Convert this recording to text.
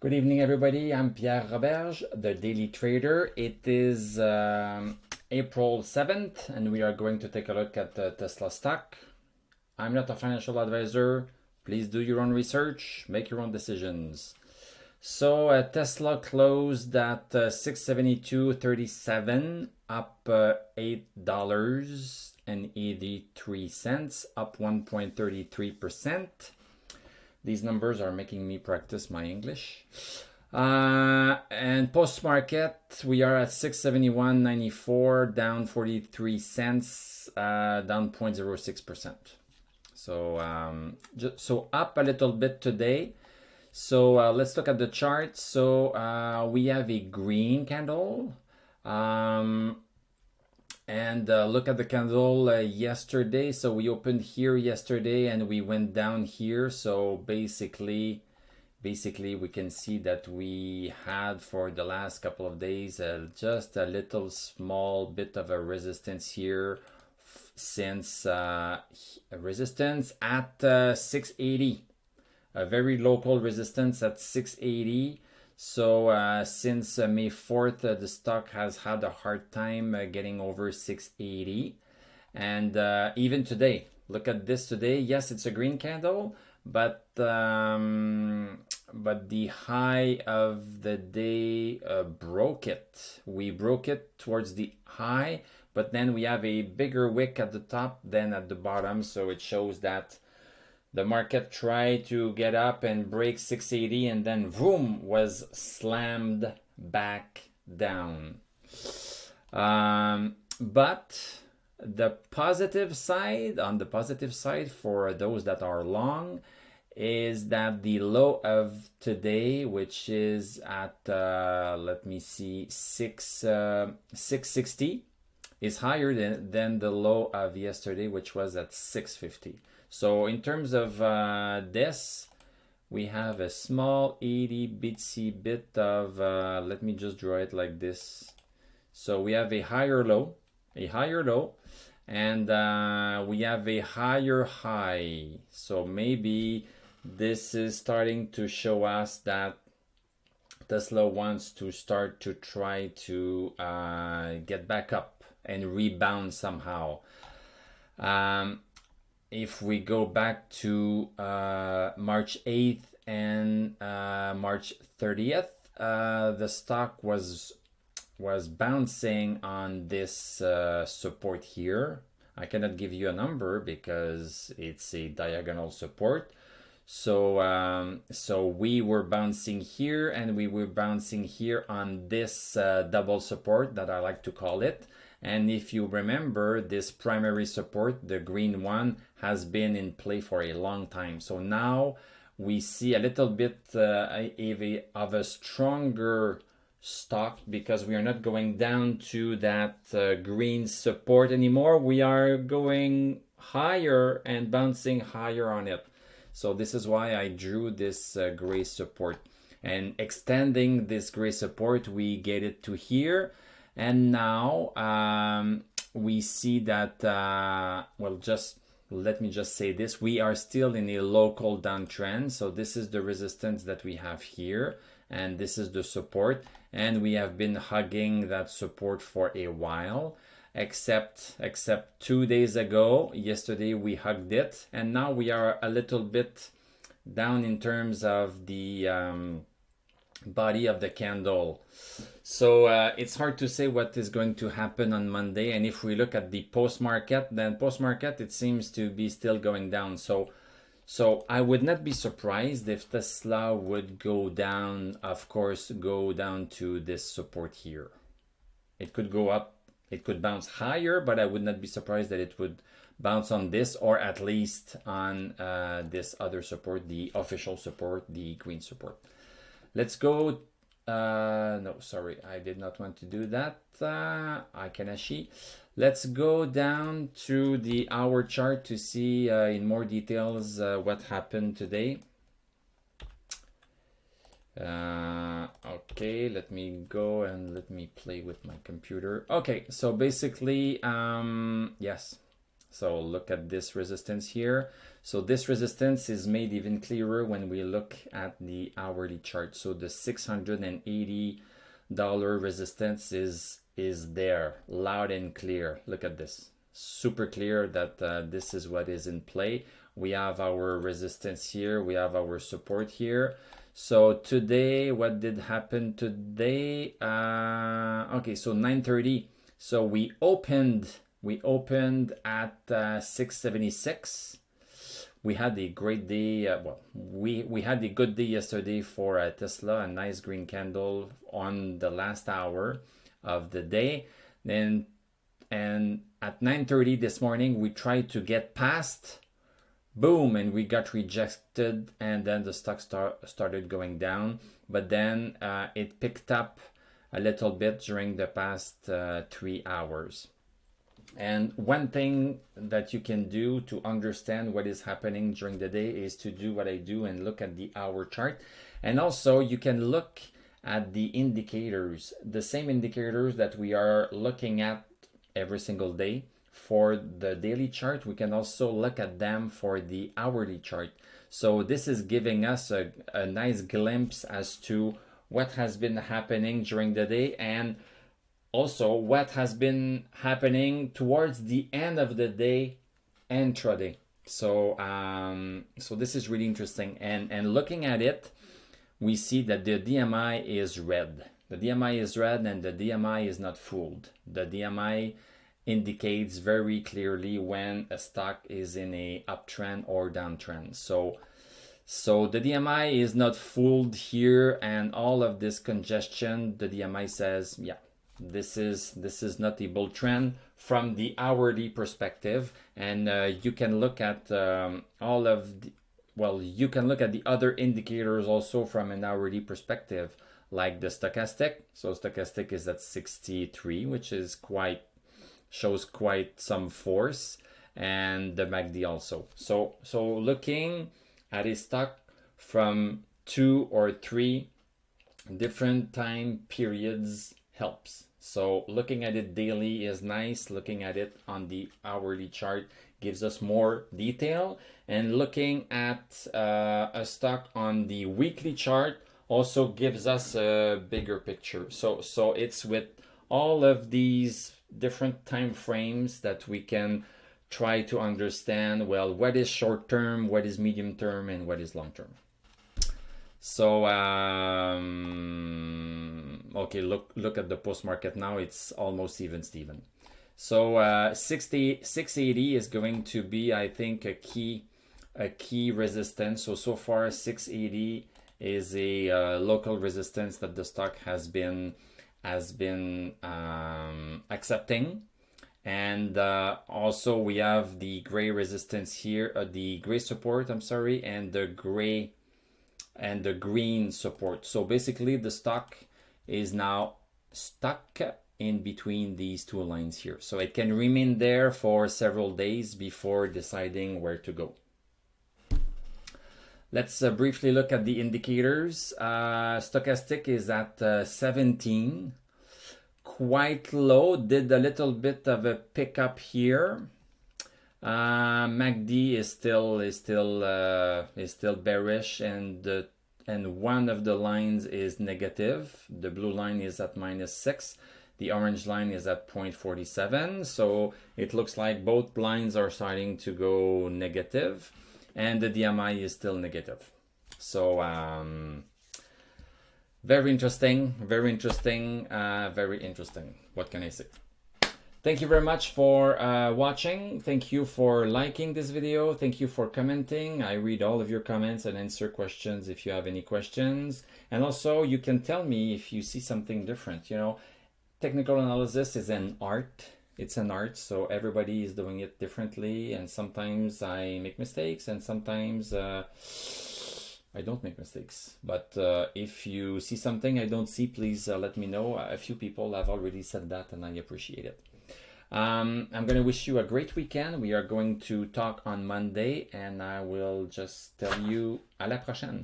Good evening, everybody. I'm Pierre Roberge, the Daily Trader. It is April 7th, and we are going to take a look at the Tesla stock. I'm not a financial advisor. Please do your own research, make your own decisions. So Tesla closed at 672.37, up $8.83, up 1.33%. These numbers are making me practice my English. And post-market, we are at 671.94, down 43 cents, down 0.06%. So up a little bit today. So let's look at the chart. So we have a green candle. And look at the candle yesterday. So we opened here yesterday and we went down here. So basically we can see that we had for the last couple of days just a little small bit of a resistance here since resistance at 680, a very local resistance at 680. So since May 4th, the stock has had a hard time getting over 680. And even today, look at this today. Yes, it's a green candle, but the high of the day broke it. We broke it towards the high, but then we have a bigger wick at the top than at the bottom. So it shows that the market tried to get up and break 680 and then boom, was slammed back down. But the positive side, on the positive side for those that are long, is that the low of today, which is at, let me see, 660, is higher than the low of yesterday, which was at 650. So in terms of this, we have a small 80 bitsy bit of, let me just draw it like this. So we have a higher low, and we have a higher high. So maybe this is starting to show us that Tesla wants to start to try to get back up and rebound somehow. If we go back to March 8th and March 30th, the stock was bouncing on this support here. I cannot give you a number because it's a diagonal support. So we were bouncing here and we were bouncing here on this double support that I like to call it. And if you remember, this primary support, the green one, has been in play for a long time. So now we see a little bit of a stronger stock because we are not going down to that green support anymore. We are going higher and bouncing higher on it. So this is why I drew this gray support. And extending this gray support, we get it to here. And now we see that, well, just let me just say this. We are still in a local downtrend. So this is the resistance that we have here. And this is the support. And we have been hugging that support for a while. Except 2 days ago, yesterday we hugged it. And now we are a little bit down in terms of the body of the candle. So it's hard to say what is going to happen on Monday. And if we look at the post-market, then post-market, it seems to be still going down. So I would not be surprised if Tesla would go down, of course, go down to this support here. It could go up, it could bounce higher, but I would not be surprised that it would bounce on this or at least on this other support, the official support, the green support. Let's go. No, sorry, I did not want to do that. Aikanashi. Let's go down to the hour chart to see in more details what happened today. Okay, let me go and let me play with my computer. Okay, so basically, yes. So look at this resistance here. So this resistance is made even clearer when we look at the hourly chart. So the $680 resistance is there, loud and clear. Look at this, super clear that this is what is in play. We have our resistance here, we have our support here. So today, what did happen today? Okay, so 9:30. So we opened at 676. We had a great day. Well, we had a good day yesterday for Tesla, a nice green candle on the last hour of the day. And at 9:30 this morning, we tried to get past. Boom, and we got rejected, and then the stock started going down. But then it picked up a little bit during the past 3 hours. And one thing that you can do to understand what is happening during the day is to do what I do and look at the hour chart. And also you can look at the indicators, the same indicators that we are looking at every single day. For the daily chart, we can also look at them for the hourly chart. So this is giving us a nice glimpse as to what has been happening during the day, and also what has been happening towards the end of the day intraday. So so this is really interesting, and looking at it, we see that the DMI is red. The DMI is red, and the DMI is not fooled. The DMI indicates very clearly when a stock is in a uptrend or downtrend. So the DMI is not fooled here, and all of this congestion, the DMI says, yeah, this is not a bull trend from the hourly perspective. And you can look at all of the, well, you can look at the other indicators also from an hourly perspective, like the stochastic. So stochastic is at 63, which is shows quite some force, and the MACD also. So looking at a stock from 2 or 3 different time periods helps. So looking at it daily is nice. Looking at it on the hourly chart gives us more detail, and looking at a stock on the weekly chart also gives us a bigger picture. So it's with all of these different time frames that we can try to understand, well, what is short term, what is medium term, and what is long term. So okay, look at the post market now. It's almost even Steven. So 680 is going to be, I think, a key resistance. So far 680 is a local resistance that the stock has been accepting. And also we have the gray resistance here, the gray support, I'm sorry, and the gray and the green support. So basically the stock is now stuck in between these two lines here. So it can remain there for several days before deciding where to go. Let's briefly look at the indicators. Stochastic is at 17, quite low, did a little bit of a pickup here. MACD is still bearish, and one of the lines is negative. The blue line is at -6. The orange line is at 0.47. So it looks like both lines are starting to go negative, and the DMI is still negative. So very interesting, very interesting, very interesting. What can I say? Thank you very much for watching. Thank you for liking this video. Thank you for commenting. I read all of your comments and answer questions if you have any questions. And also you can tell me if you see something different. You know, technical analysis is an art. It's an art, so everybody is doing it differently, and sometimes I make mistakes, and sometimes I don't make mistakes. But if you see something I don't see, please let me know. A few people have already said that, and I appreciate it. I'm going to wish you a great weekend. We are going to talk on Monday, and I will just tell you à la prochaine.